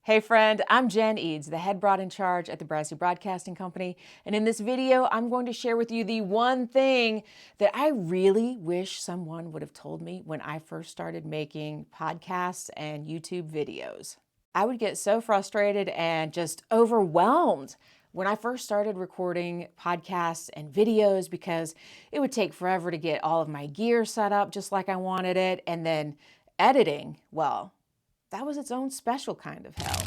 Hey friend, I'm Jen Eads, the head broad in charge at the Brassy Broadcasting Company, and in this video, I'm going to share with you the one thing that I really wish someone would have told me when I first started making podcasts and YouTube videos. I would get so frustrated and just overwhelmed when I first started recording podcasts and videos because it would take forever to get all of my gear set up just like I wanted it, and then editing, well, that was its own special kind of hell.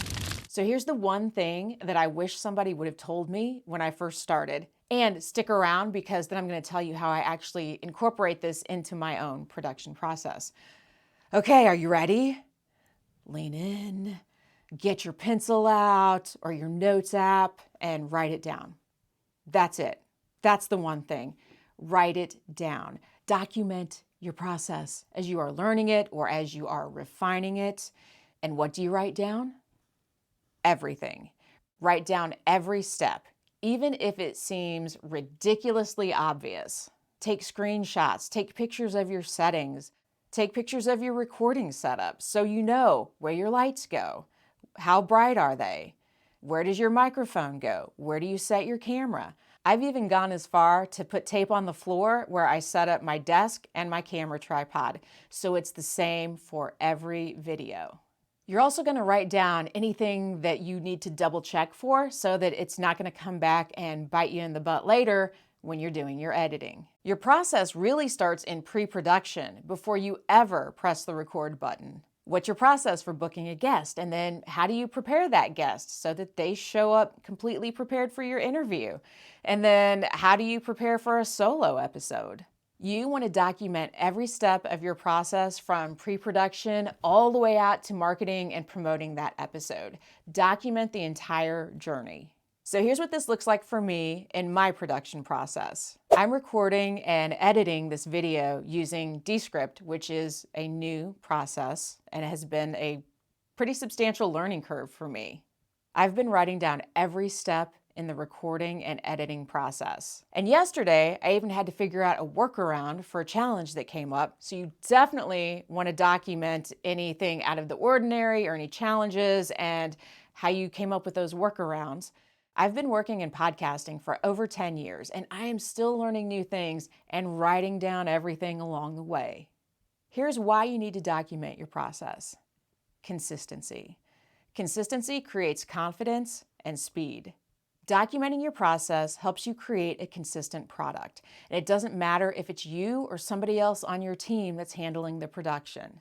So here's the one thing that I wish somebody would have told me when I first started. And stick around because then I'm going to tell you how I actually incorporate this into my own production process. Okay, are you ready? Lean in, get your pencil out or your notes app and write it down. That's it. That's the one thing. Write it down. Document your process as you are learning it or as you are refining it. And what do you write down? Everything. Write down every step, even if it seems ridiculously obvious. Take screenshots, take pictures of your settings, take pictures of your recording setup so you know where your lights go. How bright are they? Where does your microphone go? Where do you set your camera? I've even gone as far to put tape on the floor where I set up my desk and my camera tripod, so it's the same for every video. You're also going to write down anything that you need to double check for so that it's not going to come back and bite you in the butt later when you're doing your editing. Your process really starts in pre-production before you ever press the record button. What's your process for booking a guest? And then how do you prepare that guest so that they show up completely prepared for your interview? And then how do you prepare for a solo episode? You want to document every step of your process from pre-production all the way out to marketing and promoting that episode. Document the entire journey. So here's what this looks like for me in my production process. I'm recording and editing this video using Descript, which is a new process and it has been a pretty substantial learning curve for me. I've been writing down every step in the recording and editing process. And yesterday, I even had to figure out a workaround for a challenge that came up. So you definitely want to document anything out of the ordinary or any challenges and how you came up with those workarounds. I've been working in podcasting for over 10 years, and I am still learning new things and writing down everything along the way. Here's why you need to document your process. Consistency. Consistency creates confidence and speed. Documenting your process helps you create a consistent product. And it doesn't matter if it's you or somebody else on your team that's handling the production.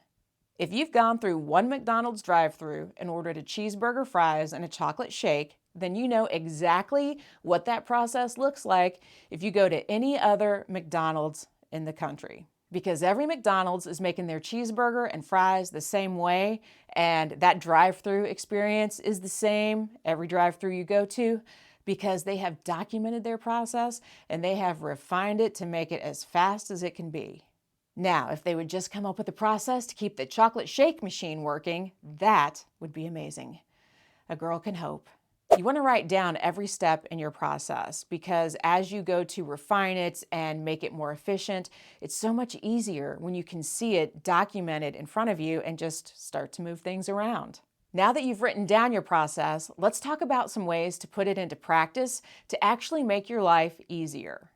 If you've gone through one McDonald's drive-thru and ordered a cheeseburger, fries, and a chocolate shake, then you know exactly what that process looks like if you go to any other McDonald's in the country. Because every McDonald's is making their cheeseburger and fries the same way, and that drive-thru experience is the same every drive-thru you go to, because they have documented their process and they have refined it to make it as fast as it can be. Now, if they would just come up with a process to keep the chocolate shake machine working, that would be amazing. A girl can hope. You want to write down every step in your process because as you go to refine it and make it more efficient, it's so much easier when you can see it documented in front of you and just start to move things around. Now that you've written down your process, let's talk about some ways to put it into practice to actually make your life easier.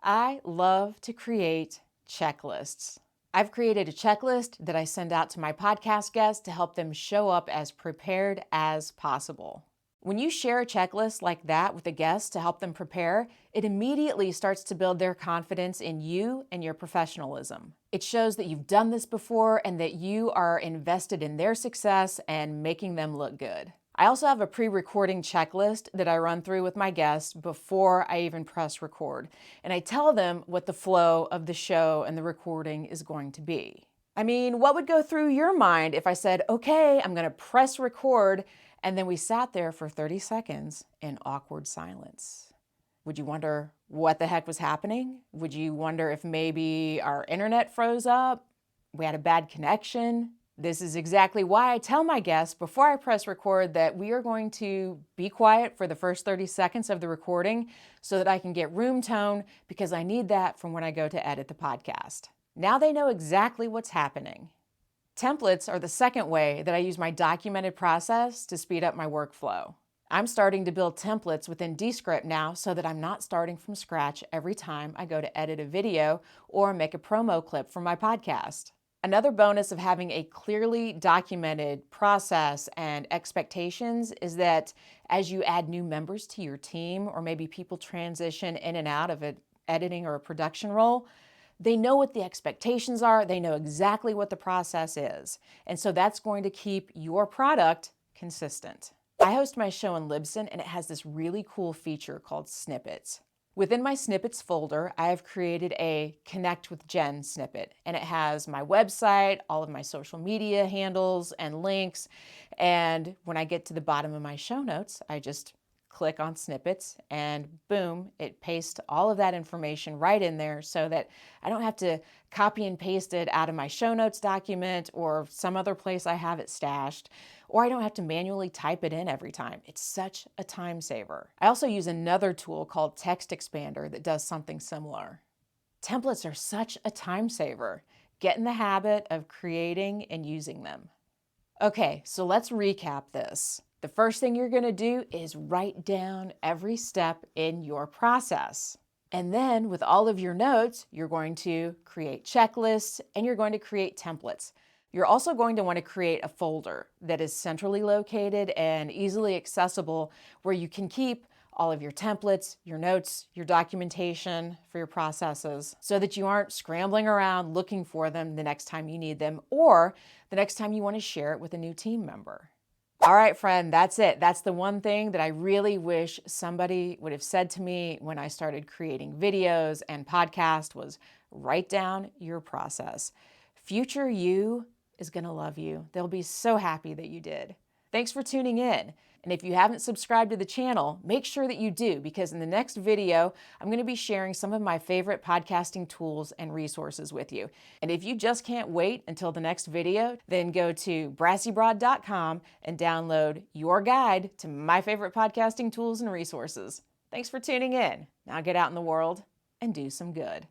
I love to create checklists. I've created a checklist that I send out to my podcast guests to help them show up as prepared as possible. When you share a checklist like that with a guest to help them prepare, it immediately starts to build their confidence in you and your professionalism. It shows that you've done this before and that you are invested in their success and making them look good. I also have a pre-recording checklist that I run through with my guests before I even press record. And I tell them what the flow of the show and the recording is going to be. I mean, what would go through your mind if I said, okay, I'm going to press record, and then we sat there for 30 seconds in awkward silence? Would you wonder what the heck was happening? Would you wonder if maybe our internet froze up? We had a bad connection? This is exactly why I tell my guests before I press record that we are going to be quiet for the first 30 seconds of the recording so that I can get room tone because I need that from when I go to edit the podcast. Now they know exactly what's happening. Templates are the second way that I use my documented process to speed up my workflow. I'm starting to build templates within Descript now so that I'm not starting from scratch every time I go to edit a video or make a promo clip for my podcast. Another bonus of having a clearly documented process and expectations is that as you add new members to your team, or maybe people transition in and out of an editing or a production role, they know what the expectations are, they know exactly what the process is. And so that's going to keep your product consistent. I host my show on Libsyn, and it has this really cool feature called Snippets. Within my Snippets folder, I have created a Connect with Jen snippet, and it has my website, all of my social media handles and links. And when I get to the bottom of my show notes, I just click on Snippets and boom, it pastes all of that information right in there so that I don't have to copy and paste it out of my show notes document or some other place I have it stashed, or I don't have to manually type it in every time. It's such a time saver. I also use another tool called Text Expander that does something similar. Templates are such a time saver. Get in the habit of creating and using them. Okay, so let's recap this. The first thing you're going to do is write down every step in your process. And then with all of your notes, you're going to create checklists and you're going to create templates. You're also going to want to create a folder that is centrally located and easily accessible where you can keep all of your templates, your notes, your documentation for your processes so that you aren't scrambling around looking for them the next time you need them or the next time you want to share it with a new team member. All right, friend, that's it. That's the one thing that I really wish somebody would have said to me when I started creating videos and podcasts was write down your process. Future you is going to love you. They'll be so happy that you did. Thanks for tuning in. And if you haven't subscribed to the channel, make sure that you do, because in the next video, I'm going to be sharing some of my favorite podcasting tools and resources with you. And if you just can't wait until the next video, then go to brassybroad.com and download your guide to my favorite podcasting tools and resources. Thanks for tuning in. Now get out in the world and do some good.